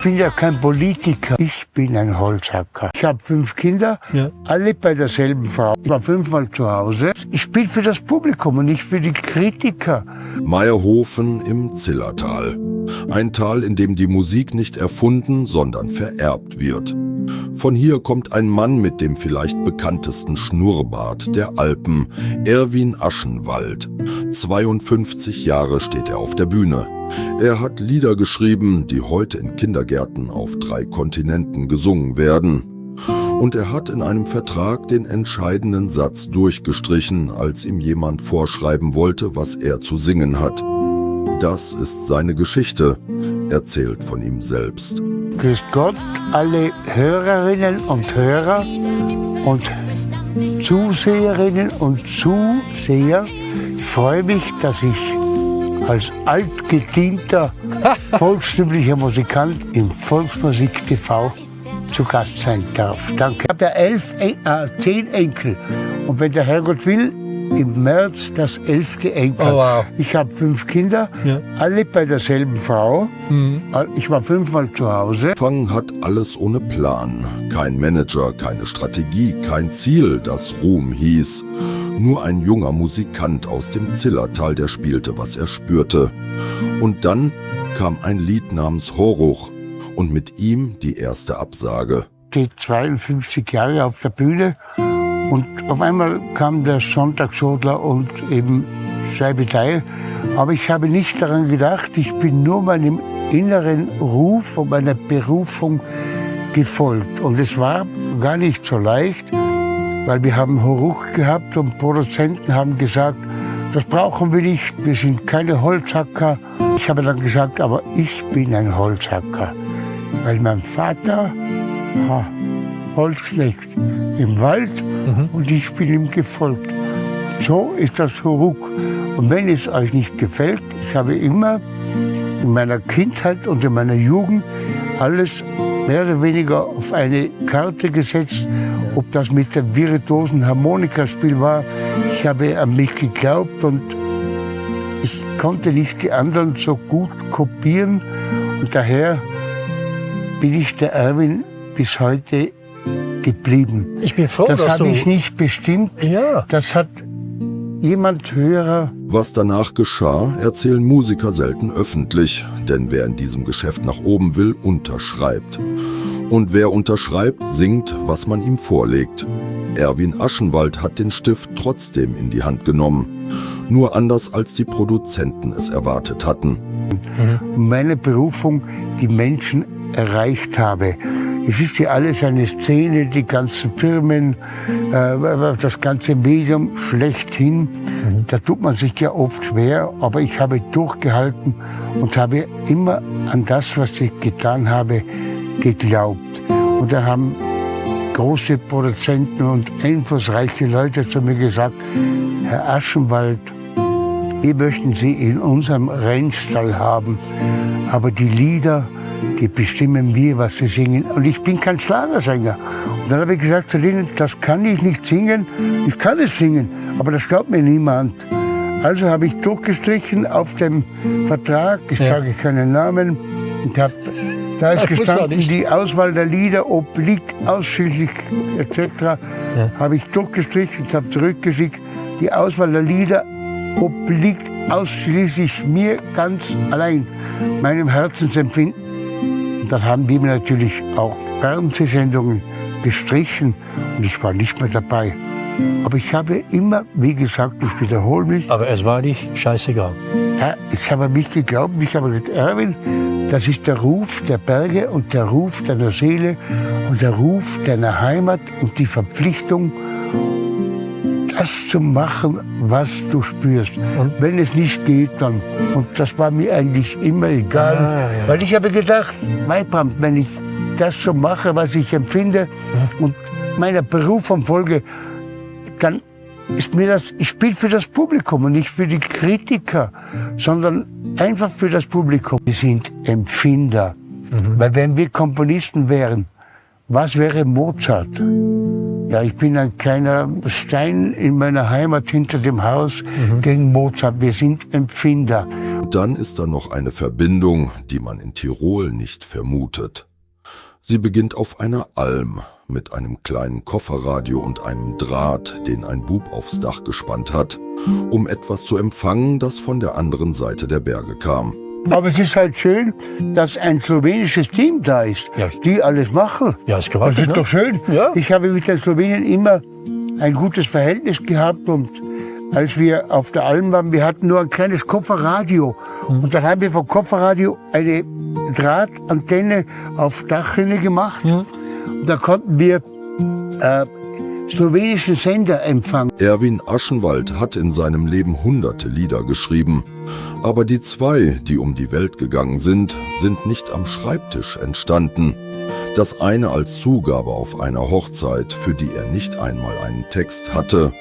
Ich bin ja kein Politiker, ich bin ein Holzhacker. Ich habe 5 Kinder, alle bei derselben Frau. Ich war 5-mal zu Hause. Ich spiele für das Publikum und nicht für die Kritiker. Meierhofen im Zillertal. Ein Tal, in dem die Musik nicht erfunden, sondern vererbt wird. Von hier kommt ein Mann mit dem vielleicht bekanntesten Schnurrbart der Alpen, Erwin Aschenwald. 52 Jahre steht er auf der Bühne. Er hat Lieder geschrieben, die heute in Kindergärten auf 3 Kontinenten gesungen werden. Und er hat in einem Vertrag den entscheidenden Satz durchgestrichen, als ihm jemand vorschreiben wollte, was er zu singen hat. Das ist seine Geschichte, erzählt von ihm selbst. Grüß Gott, alle Hörerinnen und Hörer und Zuseherinnen und Zuseher. Ich freue mich, dass ich als altgedienter volkstümlicher Musikant im Volksmusik TV zu Gast sein darf. Danke. Ich habe ja 10 Enkel. Und wenn der Herrgott will, im März das 11. Enkel. Oh, wow. Ich habe 5 Kinder, alle bei derselben Frau. Ich war 5-mal zu Hause. Anfang hat alles ohne Plan. Kein Manager, keine Strategie, kein Ziel, das Ruhm hieß. Nur ein junger Musikant aus dem Zillertal, der spielte, was er spürte. Und dann kam ein Lied namens Horuch und mit ihm die erste Absage. Ich stehe 52 Jahre auf der Bühne. Und auf einmal kam der Sonntagsjodler und eben Scheibetei. Aber ich habe nicht daran gedacht, ich bin nur meinem inneren Ruf und meiner Berufung gefolgt. Und es war gar nicht so leicht, weil wir haben Horuch gehabt und Produzenten haben gesagt, das brauchen wir nicht, wir sind keine Holzhacker. Ich habe dann gesagt, aber ich bin ein Holzhacker, weil mein Vater Holzknecht im Wald und ich bin ihm gefolgt. So ist das Horuch. Und wenn es euch nicht gefällt, ich habe immer in meiner Kindheit und in meiner Jugend alles mehr oder weniger auf eine Karte gesetzt, ob das mit dem virtuosen Harmonikaspiel war. Ich habe an mich geglaubt und ich konnte nicht die anderen so gut kopieren. Und daher bin ich der Erwin bis heute geblieben. Ich bin froh, das dass habe ich nicht bestimmt. Ja. Das hat jemand höher. Was danach geschah, erzählen Musiker selten öffentlich, denn wer in diesem Geschäft nach oben will, unterschreibt. Und wer unterschreibt, singt, was man ihm vorlegt. Erwin Aschenwald hat den Stift trotzdem in die Hand genommen. Nur anders, als die Produzenten es erwartet hatten. Meine Berufung, die Menschen erreicht habe. Es ist ja alles eine Szene, die ganzen Firmen, das ganze Medium schlechthin. Da tut man sich ja oft schwer, aber ich habe durchgehalten und habe immer an das, was ich getan habe, geglaubt. Und da haben große Produzenten und einflussreiche Leute zu mir gesagt, Herr Aschenwald, wir möchten Sie in unserem Rennstall haben, aber die Lieder, die bestimmen wir, was sie singen. Und ich bin kein Schlagersänger. Und dann habe ich gesagt zu denen, das kann ich nicht singen. Ich kann es singen, aber das glaubt mir niemand. Also habe ich durchgestrichen auf dem Vertrag, ich sage keinen Namen, und da ist gestanden, die Auswahl der Lieder obliegt ausschließlich etc. Habe ich durchgestrichen und habe zurückgeschickt, die Auswahl der Lieder obliegt ausschließlich mir ganz allein, meinem Herzensempfinden. Dann haben die mir natürlich auch Fernsehsendungen gestrichen und ich war nicht mehr dabei. Aber ich habe immer, wie gesagt, ich wiederhole mich. Aber es war nicht scheißegal. Ja, ich habe an mich geglaubt, ich habe gesagt, Erwin, das ist der Ruf der Berge und der Ruf deiner Seele und der Ruf deiner Heimat und die Verpflichtung, das zu machen, was du spürst. Und wenn es nicht geht, dann. Und das war mir eigentlich immer egal. Weil ich habe gedacht, Maibram, wenn ich das so mache, was ich empfinde und meiner Berufung folge, dann ist mir das, ich spiele für das Publikum und nicht für die Kritiker, sondern einfach für das Publikum. Wir sind Empfinder. Weil wenn wir Komponisten wären, was wäre Mozart? Ja, ich bin ein kleiner Stein in meiner Heimat hinter dem Haus gegen Mozart. Wir sind Empfinder. Dann ist da noch eine Verbindung, die man in Tirol nicht vermutet. Sie beginnt auf einer Alm mit einem kleinen Kofferradio und einem Draht, den ein Bub aufs Dach gespannt hat, um etwas zu empfangen, das von der anderen Seite der Berge kam. Aber es ist halt schön, dass ein slowenisches Team da ist, die alles machen. Ja, ist gewaltig, das ist doch schön. Ja. Ich habe mit den Slowenien immer ein gutes Verhältnis gehabt und als wir auf der Alm waren, wir hatten nur ein kleines Kofferradio. Und dann haben wir vom Kofferradio eine Drahtantenne auf Dachrinne gemacht. Und da konnten wir slowenischen Sender empfangen. Erwin Aschenwald hat in seinem Leben hunderte Lieder geschrieben. Aber die zwei, die um die Welt gegangen sind nicht am Schreibtisch entstanden. Das eine als Zugabe auf einer Hochzeit, für die er nicht einmal einen Text hatte.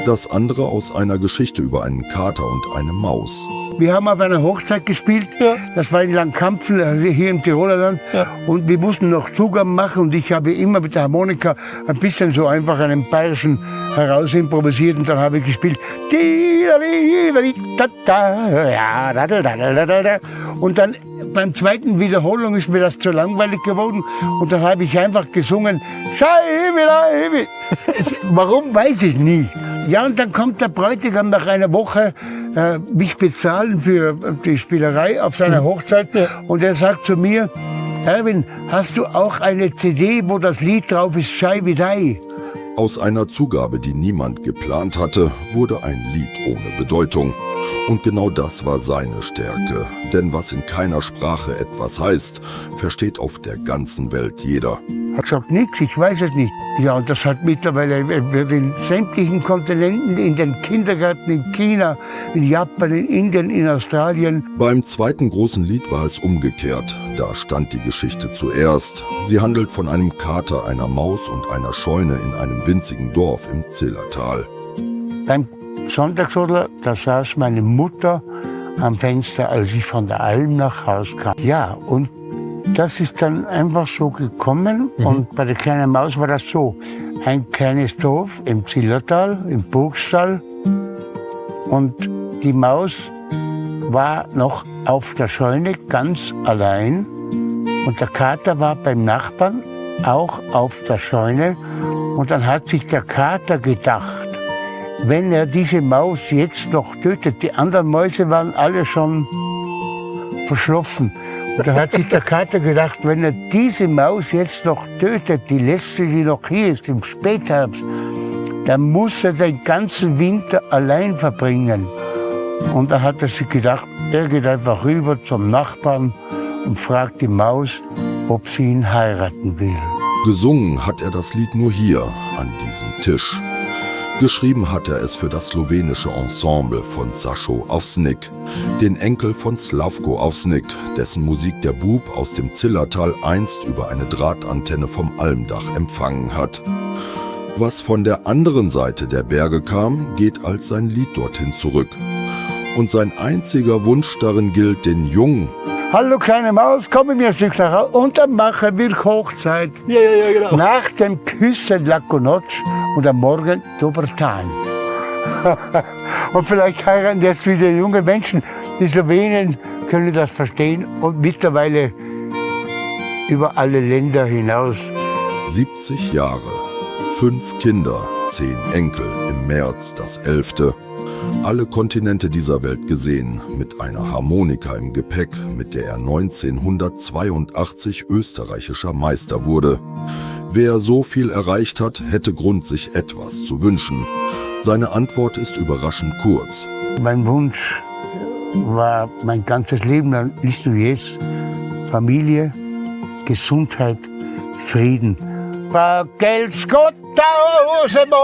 Das andere aus einer Geschichte über einen Kater und eine Maus. Wir haben auf einer Hochzeit gespielt, das war in Langkampfen, hier im Tiroler Land. Ja. Und wir mussten noch Zugaben machen und ich habe immer mit der Harmonika ein bisschen so einfach einen bayerischen heraus improvisiert und dann habe ich gespielt. Und dann beim zweiten Wiederholung ist mir das zu langweilig geworden und dann habe ich einfach gesungen. Warum, weiß ich nicht. Ja, und dann kommt der Bräutigam nach einer Woche mich bezahlen für die Spielerei auf seiner Hochzeit und er sagt zu mir, Erwin, hast du auch eine CD, wo das Lied drauf ist, Schei wie Dei? Aus einer Zugabe, die niemand geplant hatte, wurde ein Lied ohne Bedeutung. Und genau das war seine Stärke. Denn was in keiner Sprache etwas heißt, versteht auf der ganzen Welt jeder. Er hat gesagt, nix, ich weiß es nicht. Ja, und das hat mittlerweile wird in sämtlichen Kontinenten, in den Kindergärten in China, in Japan, in Indien, in Australien. Beim zweiten großen Lied war es umgekehrt. Da stand die Geschichte zuerst. Sie handelt von einem Kater, einer Maus und einer Scheune in einem winzigen Dorf im Zillertal. Beim Sonntagsrudler, da saß meine Mutter am Fenster, als ich von der Alm nach Haus kam. Ja, und das ist dann einfach so gekommen. Und bei der kleinen Maus war das so. Ein kleines Dorf im Zillertal, im Burgstall. Und die Maus war noch auf der Scheune ganz allein. Und der Kater war beim Nachbarn auch auf der Scheune. Und dann hat sich der Kater gedacht, wenn er diese Maus jetzt noch tötet, die anderen Mäuse waren alle schon verschlafen. Und dann hat sich der Kater gedacht, wenn er diese Maus jetzt noch tötet, die letzte, die noch hier ist, im Spätherbst, dann muss er den ganzen Winter allein verbringen. Und da hat er sich gedacht, er geht einfach rüber zum Nachbarn und fragt die Maus, ob sie ihn heiraten will. Gesungen hat er das Lied nur hier, an diesem Tisch. Geschrieben hat er es für das slowenische Ensemble von Sašo Avsenik, den Enkel von Slavko Avsenik, dessen Musik der Bub aus dem Zillertal einst über eine Drahtantenne vom Almdach empfangen hat. Was von der anderen Seite der Berge kam, geht als sein Lied dorthin zurück. Und sein einziger Wunsch darin gilt den Jungen. Hallo kleine Maus, komm mit mir ein Stück nach Hause und dann machen wir Hochzeit. Ja, genau. Nach dem Küssen Lakonoc und am Morgen Dobrtan. Und vielleicht heiraten jetzt wieder junge Menschen. Die Slowenen können das verstehen und mittlerweile über alle Länder hinaus. 70 Jahre, 5 Kinder, 10 Enkel, im März das 11. Alle Kontinente dieser Welt gesehen, mit einer Harmonika im Gepäck, mit der er 1982 österreichischer Meister wurde. Wer so viel erreicht hat, hätte Grund, sich etwas zu wünschen. Seine Antwort ist überraschend kurz. Mein Wunsch war mein ganzes Leben lang, nicht nur jetzt, Familie, Gesundheit, Frieden. Vergelt's Gott tausendmal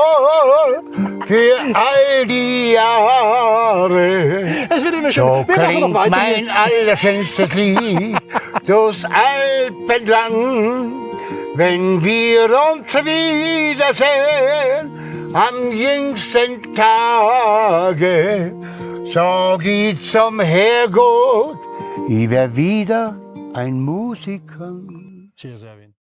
für all die Jahre. Es wird immer So schön. Wir machen noch klingt weiter. mein allerschönstes Lied durchs Alpenland, wenn wir uns wiedersehen am jüngsten Tage. Sag ich zum Herrgott, ich wär wieder ein Musiker. Cheers, Erwin.